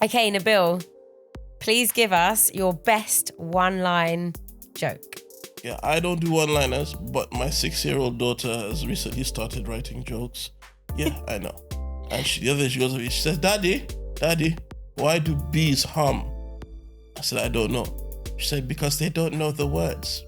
Okay, Nabil, please give us your best one-line joke. Yeah, I don't do one-liners, but my 6-year-old daughter has recently started writing jokes. Yeah, I know. And the other day she goes, she says, Daddy, why do bees hum? I said, I don't know. She said, because they don't know the words.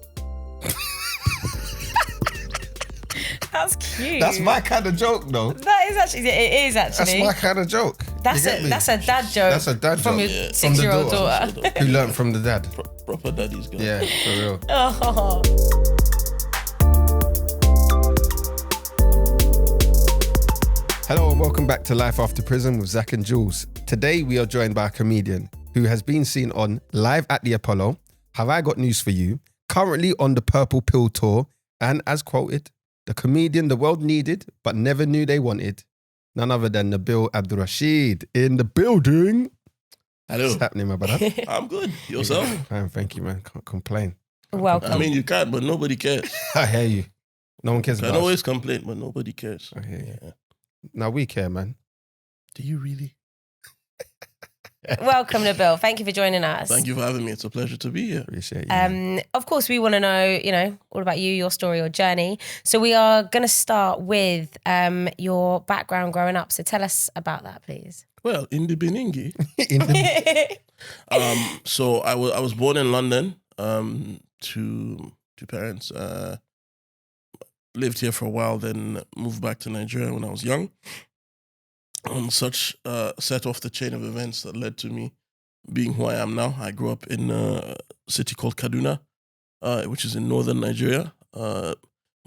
That's cute. That's my kind of joke, though. That is actually, it is actually. That's my kind of joke. That's a dad joke. That's a dad from joke. your Yeah. 6-year-old From the daughter. Who learnt from the dad. Proper daddy's girl. Yeah, for real. Oh. Hello and welcome back to Life After Prison with Zak and Jules. Today we are joined by a comedian who has been seen on Live at the Apollo, Have I Got News For You, currently on the Purple Pill Tour, and as quoted, the comedian the world needed but never knew they wanted. None other than Nabil Abdulrashid in the building. Hello. What's happening, my brother? I'm good. Yourself? Fine, thank you, man. Can't complain. Welcome. I mean, you can, but nobody cares. I hear you. No one cares You about can us. always complain, but nobody cares. I hear you. Yeah. Now we care, man. Do you really? Welcome, Nabil. Thank you for joining us. Thank you for having me. It's a pleasure to be here. Appreciate you. Of course, we want to know, all about you, your story, your journey. So we are going to start with your background growing up. So tell us about that, please. Well, in the Beningi. In the- So I was born in London to parents. Lived here for a while, then moved back to Nigeria when I was young. Such set off the chain of events that led to me being who I am now. I grew up in a city called Kaduna, which is in northern Nigeria.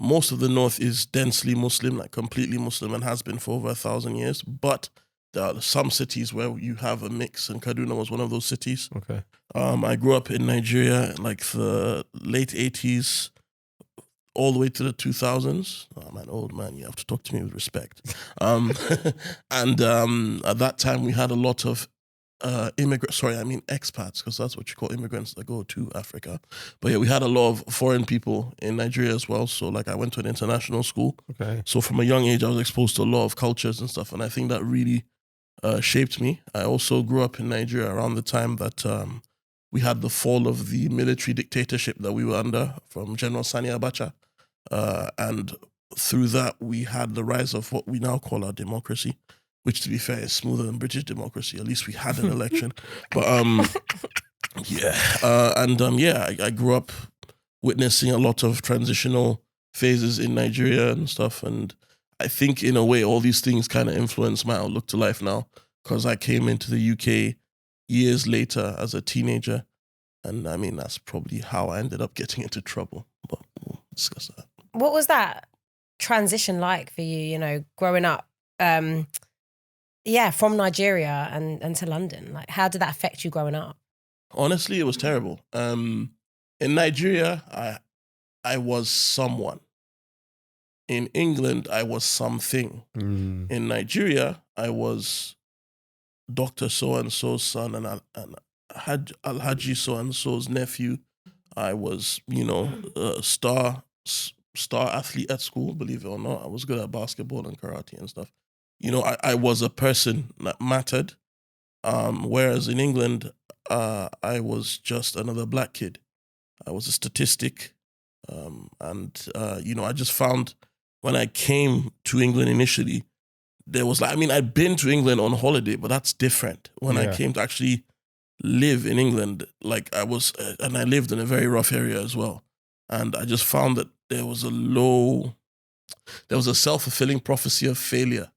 Most of the north is densely Muslim, like completely Muslim, and has been for over 1,000 years. But there are some cities where you have a mix, and Kaduna was one of those cities. Okay. I grew up in Nigeria in like the late 80s, all the way to the 2000s. I'm an old man, you have to talk to me with respect. And at that time, we had a lot of expats, because that's what you call immigrants that go to Africa. But yeah, we had a lot of foreign people in Nigeria as well. So like I went to an international school. Okay. So from a young age, I was exposed to a lot of cultures and stuff. And I think that really shaped me. I also grew up in Nigeria around the time that we had the fall of the military dictatorship that we were under from General Sani Abacha. And through that, we had the rise of what we now call our democracy, which, to be fair, is smoother than British democracy. At least we had an election. But I grew up witnessing a lot of transitional phases in Nigeria and stuff. And I think, in a way, all these things kind of influence my outlook to life now, because I came into the UK years later as a teenager. And I mean, that's probably how I ended up getting into trouble. But we'll discuss that. What was that transition like for you, growing up, from Nigeria and to London? Like, how did that affect you growing up? Honestly, it was terrible. In Nigeria, I was someone. In England, I was something. In Nigeria, I was Dr. So-and-so's son and Alhaji so-and-so's nephew. I was, a star athlete at school, believe it or not. I was good at basketball and karate and stuff. I was a person that mattered. Whereas in England, I was just another black kid. I was a statistic. I just found when I came to England initially, there was I'd been to England on holiday, but that's different. When I came to actually live in England, I lived in a very rough area as well. And I just found that there was a self-fulfilling prophecy of failure,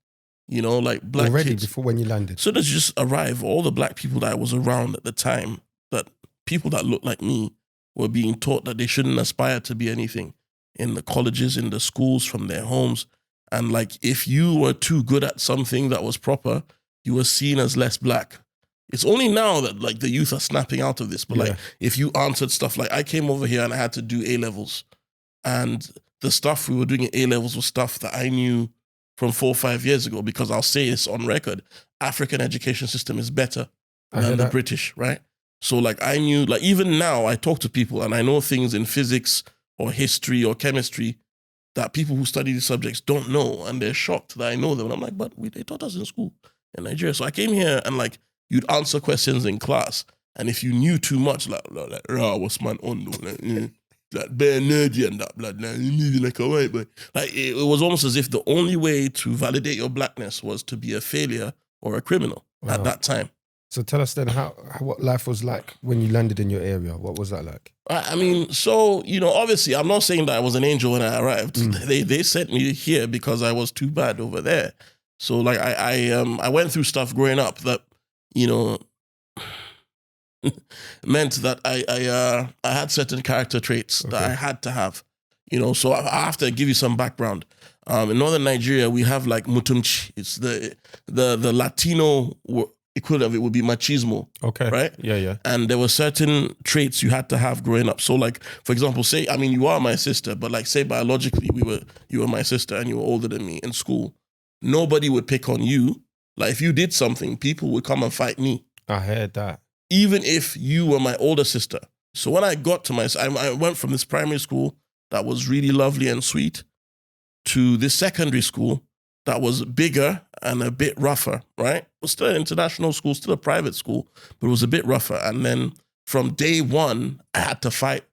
black Already kids. before when you landed. So as you just arrive, all the black people that I was around at the time, that people that looked like me were being taught that they shouldn't aspire to be anything in the colleges, in the schools, from their homes. And if you were too good at something that was proper, you were seen as less black. It's only now that the youth are snapping out of this. But if you answered stuff I came over here and I had to do A-levels, and the stuff we were doing at A-levels was stuff that I knew from 4 or 5 years ago, because I'll say this on record, African education system is better than the British, right? So I knew, even now I talk to people and I know things in physics or history or chemistry that people who study these subjects don't know, and they're shocked that I know them. And I'm like, but they taught us in school in Nigeria. So I came here and you'd answer questions in class. And if you knew too much, what's man on? Like bare nerdy and that, blood, like a white boy. Like it was almost as if the only way to validate your blackness was to be a failure or a criminal at that time. So tell us then what life was like when you landed in your area. What was that like? I mean, so, obviously I'm not saying that I was an angel when I arrived. They sent me here because I was too bad over there. So like I went through stuff growing up that, meant that I had certain character traits that I had to have. So I have to give you some background. In northern Nigeria, we have like mutumchi. It's the Latino equivalent of it would be machismo. Okay. Right? Yeah. And there were certain traits you had to have growing up. So like, for example, you are my sister, but like say biologically you were my sister and you were older than me in school. Nobody would pick on you. Like if you did something, people would come and fight me. I heard that. Even if you were my older sister. So when I got to I went from this primary school that was really lovely and sweet to this secondary school that was bigger and a bit rougher, right? It was still an international school, still a private school, but it was a bit rougher. And then from day one, I had to fight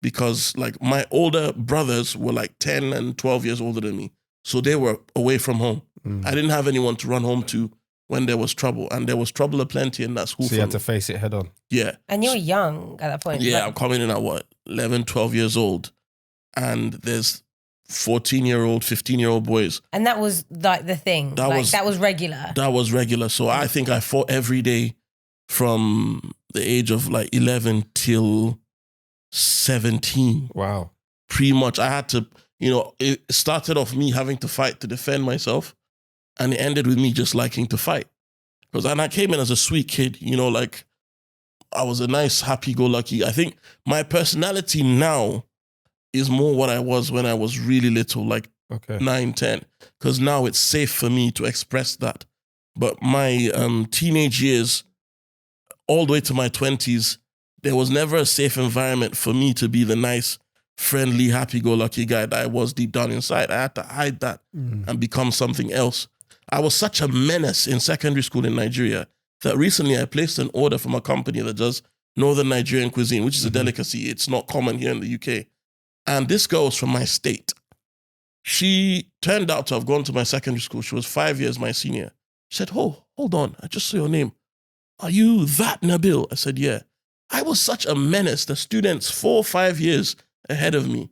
because like my older brothers were like 10 and 12 years older than me. So they were away from home. I didn't have anyone to run home to when there was trouble. And there was trouble aplenty in that school. So you had to face it head on. Yeah. And you were young at that point. Yeah, I'm coming in at 11, 12 years old. And there's 14-year-old, 15-year-old boys. And that was like the thing. That was regular. That was regular. So I think I fought every day from the age of like 11 till 17. Wow. Pretty much I had to, it started off me having to fight to defend myself. And it ended with me just liking to fight. And I came in as a sweet kid, like I was a nice, happy-go-lucky. I think my personality now is more what I was when I was really little, like 9, 10. Because now it's safe for me to express that. But my teenage years, all the way to my 20s, there was never a safe environment for me to be the nice, friendly, happy-go-lucky guy that I was deep down inside. I had to hide that and become something else. I was such a menace in secondary school in Nigeria that recently I placed an order from a company that does Northern Nigerian cuisine, which is a delicacy. It's not common here in the UK. And this girl was from my state. She turned out to have gone to my secondary school. She was 5 years my senior. She said, hold on, I just saw your name. Are you that Nabil? I said, yeah. I was such a menace. The students 4 or 5 years ahead of me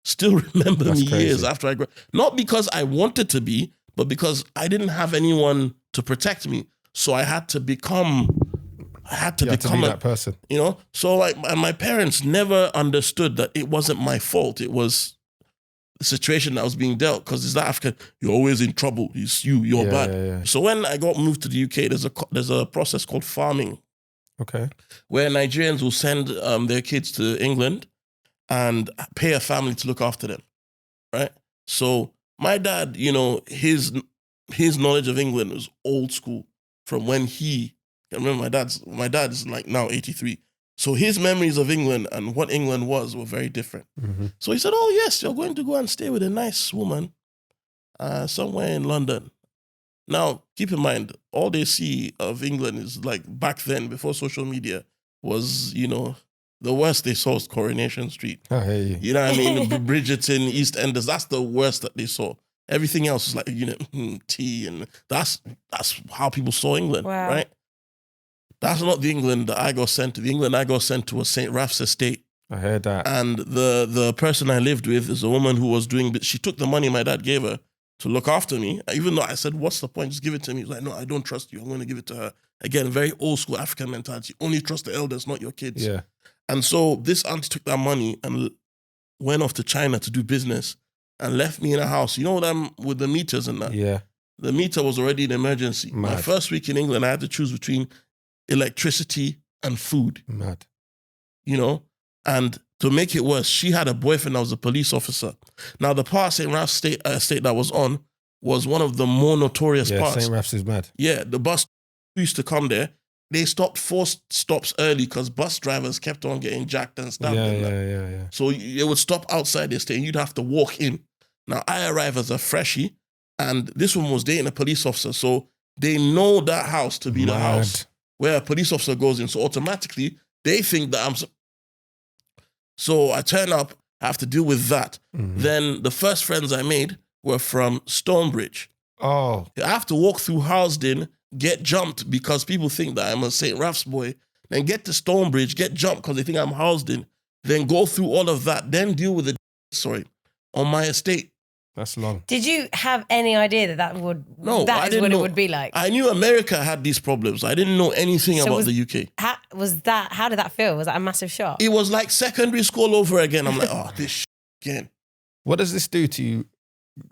still remember me years after I graduated. Not because I wanted to be, but because I didn't have anyone to protect me. So I had to become that person. So like, and my parents never understood that it wasn't my fault. It was the situation that was being dealt. Because it's that African, you're always in trouble. You're bad. Yeah. So when I got moved to the UK, there's a process called farming. Okay. Where Nigerians will send their kids to England and pay a family to look after them. Right? So my dad, his knowledge of England was old school from when I remember my dad's like now 83. So his memories of England and what England was were very different. So he said, oh yes, you're going to go and stay with a nice woman somewhere in London. Now, keep in mind, all they see of England is like back then, before social media, was, the worst they saw was Coronation Street. I hear you. You know what I mean? Bridgerton, East Enders, that's the worst that they saw. Everything else is like, tea, and that's how people saw England, right? That's not the England that I got sent to. The England I got sent to was St. Ralph's Estate. I heard that. And the person I lived with is a woman who was she took the money my dad gave her to look after me, even though I said, what's the point? Just give it to me. He's like, no, I don't trust you. I'm going to give it to her. Again, very old school African mentality. Only trust the elders, not your kids. Yeah. And so this auntie took that money and went off to China to do business and left me in a house. You know them with the meters and that? Yeah. The meter was already an emergency. Mad. My first week in England, I had to choose between electricity and food. Mad. And to make it worse, she had a boyfriend that was a police officer. Now, the part of St. Ralph's state that was on was one of the more notorious parts. St. Ralph's is mad. Yeah, the bus used to come there. They stopped 4 stops early because bus drivers kept on getting jacked and stabbed. Yeah. So it would stop outside the estate and you'd have to walk in. Now, I arrive as a freshie and this one was dating a police officer. So they know that house to be the house. where a police officer goes in. So automatically, they think that I'm... So I turn up, I have to deal with that. Then the first friends I made were from Stonebridge. Oh. I have to walk through Harlesden, get jumped because people think that I'm a St. Ralph's boy, then get to Stonebridge, get jumped because they think I'm Harlesden, then go through all of that, then deal with on my estate. That's long. Did you have any idea that No, that I is didn't what know. it would be like? I knew America had these problems. I didn't know anything about the UK. How did that feel? Was that a massive shock? It was like secondary school over again. I'm like, oh, this again. What does this do to you?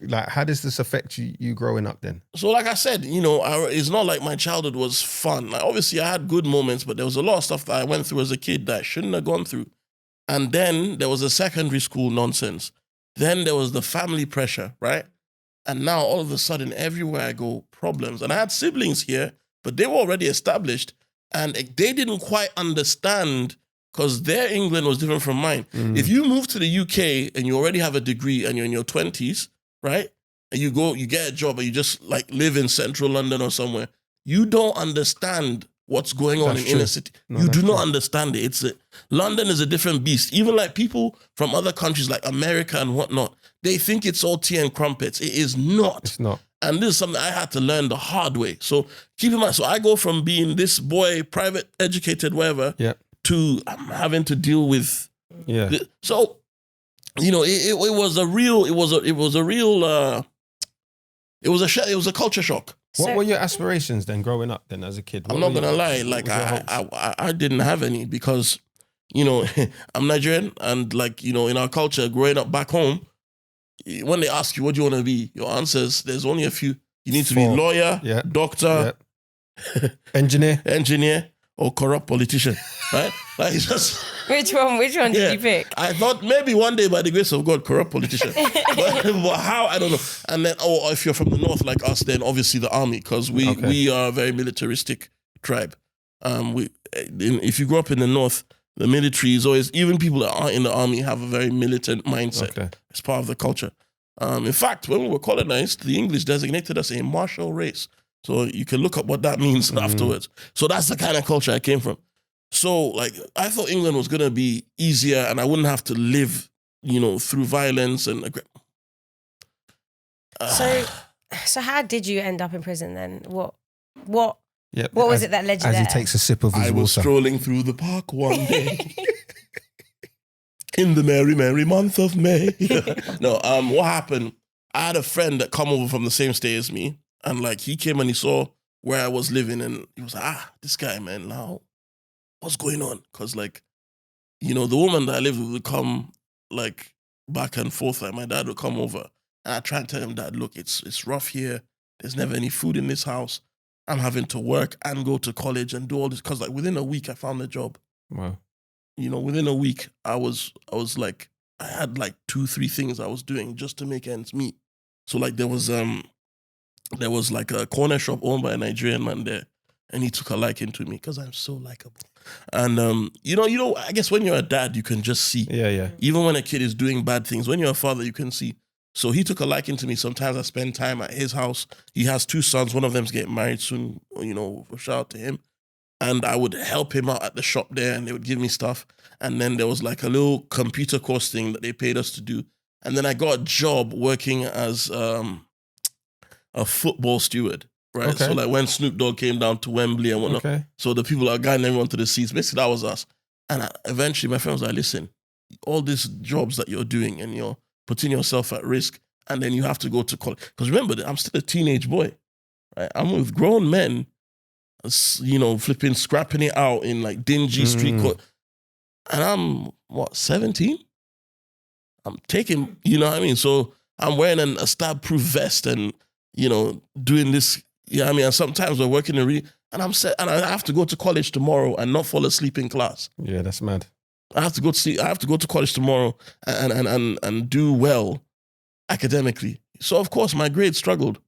Like, how does this affect you growing up then? So like I said, it's not like my childhood was fun. Like, obviously, I had good moments, but there was a lot of stuff that I went through as a kid that I shouldn't have gone through. And then there was a secondary school nonsense. Then there was the family pressure, right? And now all of a sudden, everywhere I go, problems. And I had siblings here, but they were already established. And they didn't quite understand because their England was different from mine. If you move to the UK and you already have a degree and you're in your 20s, right? And you get a job and you just like live in central London or somewhere, you don't understand what's going on in inner city. You do not understand it. London is a different beast. Even like people from other countries like America and whatnot, they think it's all tea and crumpets. It is not. It's not. And this is something I had to learn the hard way. So keep in mind, so I go from being this boy, private, educated, whatever, to having to deal with. Yeah. So, it was a culture shock. What were your aspirations then growing up then as a kid? I'm not going to lie. Like I didn't have any because, I'm Nigerian and like, in our culture growing up back home, when they ask you, what do you want to be? Your answers, there's only a few. You need to be lawyer, doctor, engineer, or corrupt politician, right? Like it's just... Which one did you pick? I thought maybe one day by the grace of God, corrupt politician. but how, I don't know. And then, if you're from the north like us, then obviously the army, because we are a very militaristic tribe. If you grow up in the north, the military is always, even people that aren't in the army have a very militant mindset. Okay. It's part of the culture. In fact, when we were colonized, the English designated us a martial race. So you can look up what that means afterwards. So that's the kind of culture I came from. So like, I thought England was going to be easier and I wouldn't have to live, through violence and... So how did you end up in prison then? What was it that led you there? As he takes a sip of his water. I was strolling through the park one day. In the merry, merry month of May. No, what happened? I had a friend that come over from the same state as me. And like, he came and he saw where I was living and he was like, this guy, man, now, what's going on? Because like, the woman that I lived with would come like back and forth. Like my dad would come over and I tried to tell him, Dad, look, it's rough here. There's never any food in this house. I'm having to work and go to college and do all this. Because like within a week, I found a job. Wow. Within a week, I was like, I had like 2-3 things I was doing just to make ends meet. So like there was like a corner shop owned by a Nigerian man there, and he took a liking to me because I'm so likable. And I guess when you're a dad, you can just see. Yeah. Even when a kid is doing bad things, when you're a father, you can see. So he took a liking to me. Sometimes I spend time at his house. He has 2 sons. One of them's getting married soon. Shout out to him. And I would help him out at the shop there, and they would give me stuff. And then there was like a little computer course thing that they paid us to do. And then I got a job working as a football steward, right? Okay. So like when Snoop Dogg came down to Wembley and whatnot, so the people are guiding everyone to the seats. Basically, that was us. And eventually my friend was like, listen, all these jobs that you're doing and you're putting yourself at risk, and then you have to go to college. Because remember, I'm still a teenage boy, right? I'm with grown men, flipping, scrapping it out in like dingy street court. And I'm, 17? I'm taking, what I mean? So I'm wearing a stab-proof vest and, doing this, and sometimes we're working and I'm set, and I have to go to college tomorrow and not fall asleep in class. Yeah, that's mad. I have to go to college tomorrow and do well academically. So of course my grades struggled.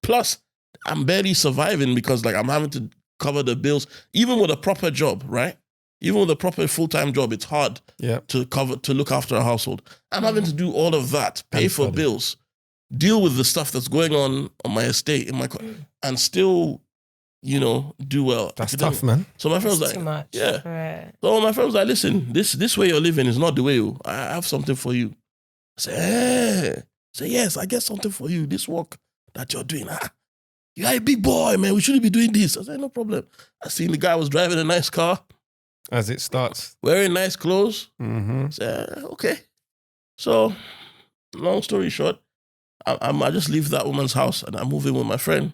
Plus, I'm barely surviving because like I'm having to cover the bills, even with a proper job, right? Even with a proper full-time job, it's hard to look after a household. I'm having to do all of that, pay for bills, deal with the stuff that's going on my estate, and still do well. That's tough, man. So my friend was It's like, too much. yeah. Right. So my friend was like, listen, this way you're living is not the way. I have something for you. I said, hey. Say, yes, I get something for you. This work that you're doing. You are a big boy, man. We shouldn't be doing this. I said, no problem. I seen the guy was driving a nice car. As it starts. Wearing nice clothes. Mm-hmm. I said, okay. So, long story short, I just leave that woman's house and I move in with my friend.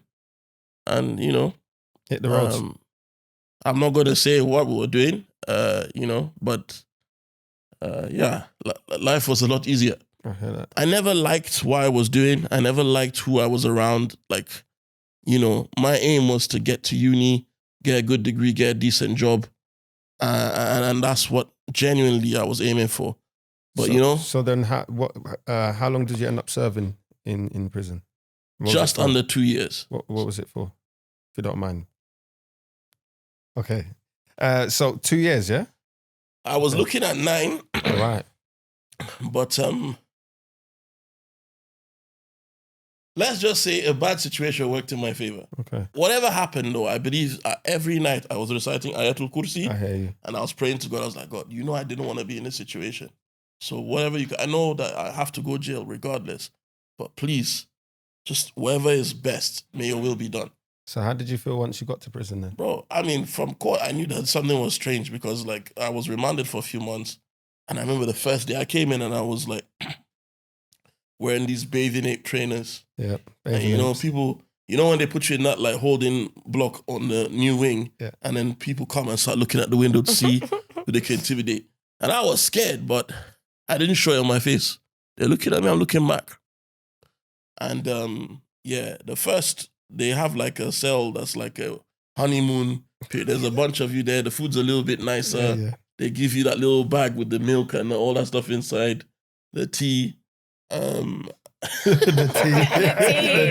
And, Hit the roads. I'm not going to say what we were doing, but life was a lot easier. I hear that. I never liked what I was doing. I never liked who I was around. Like, my aim was to get to uni, get a good degree, get a decent job. And that's what genuinely I was aiming for. But, So then how long did you end up serving in prison? Just under 2 years. What was it for? If you don't mind. Okay. So 2 years, yeah? I was looking at 9. All right. But let's just say a bad situation worked in my favor. Okay. Whatever happened, though, I believe every night I was reciting Ayatul Kursi. I hear you. And I was praying to God. I was like, God, I didn't want to be in this situation. So whatever I know that I have to go jail regardless. But please, just whatever is best, may your will be done. So how did you feel once you got to prison then? Bro, I mean, from court, I knew that something was strange because, like, I was remanded for a few months. And I remember the first day I came in and I was, like, wearing these bathing ape trainers. Yeah. And, people, when they put you in that, like, holding block on the new wing, and then people come and start looking at the window to see who they can intimidate. And I was scared, but I didn't show it on my face. They're looking at me, I'm looking back. And, the first... They have like a cell that's like a honeymoon period. There's a bunch of you there. The food's a little bit nicer. Yeah. They give you that little bag with the milk and all that stuff inside. The tea. The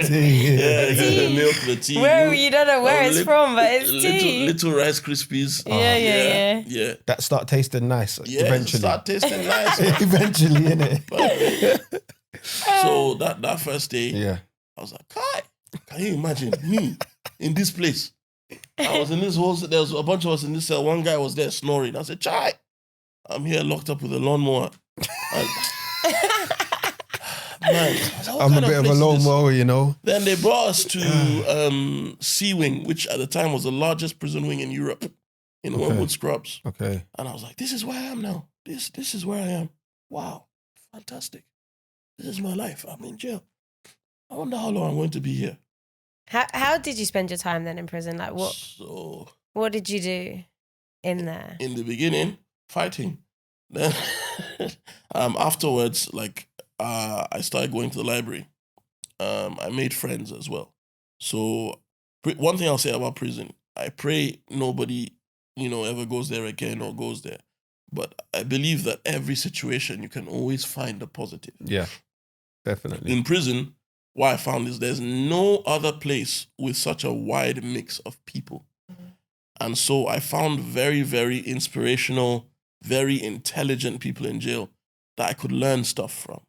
tea. Yeah, the milk, the tea. Where you don't know where it's from, but it's tea. Little Rice Krispies. Yeah. That start tasting nice eventually. Start tasting nice. Eventually, innit? So that first day, I was like, Kai. Can you imagine me in this place? I was in this whole, there was a bunch of us in this cell. One guy was there snoring. I said, Chai, I'm here locked up with a lawnmower. Man, I'm a bit of a lawnmower, Then they brought us to C Wing, which at the time was the largest prison wing in Europe, in Wormwood Scrubs. Okay. And I was like, this is where I am now. This is where I am. Wow, fantastic. This is my life. I'm in jail. I wonder how long I'm going to be here. How did you spend your time then in prison? Like what did you do in there? In the beginning, fighting. Then afterwards, I started going to the library. I made friends as well. So one thing I'll say about prison, I pray nobody, ever goes there again or goes there. But I believe that every situation you can always find a positive. Yeah, definitely. In prison, what I found is there's no other place with such a wide mix of people. Mm-hmm. And so I found very, very inspirational, very intelligent people in jail that I could learn stuff from.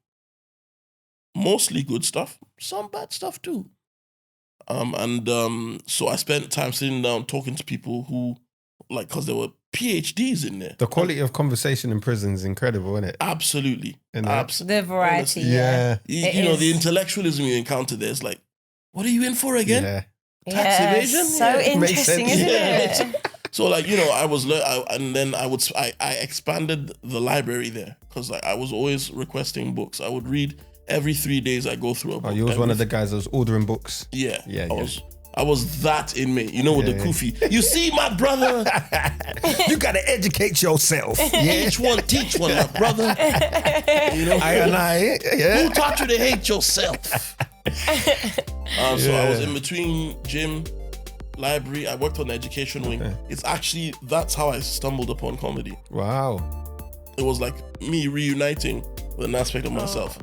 Mostly good stuff, some bad stuff too. So I spent time sitting down talking to people who, because there were PhDs in there. The quality of conversation in prison is incredible, isn't it? Absolutely. The variety. Honestly, The intellectually you encounter there is like, what are you in for again? Yeah. Tax evasion? So interesting, isn't it? So I expanded the library there because I was always requesting books. I would read every 3 days. I go through a book. Oh, you was one of the guys that was ordering books. Yeah. I was that inmate, with the kufi. You see, my brother, you gotta educate yourself. Yeah. Teach one, my brother. Who taught you to hate yourself? So I was in between gym, library. I worked on the education wing. Okay. That's how I stumbled upon comedy. Wow. It was like me reuniting with an aspect of myself.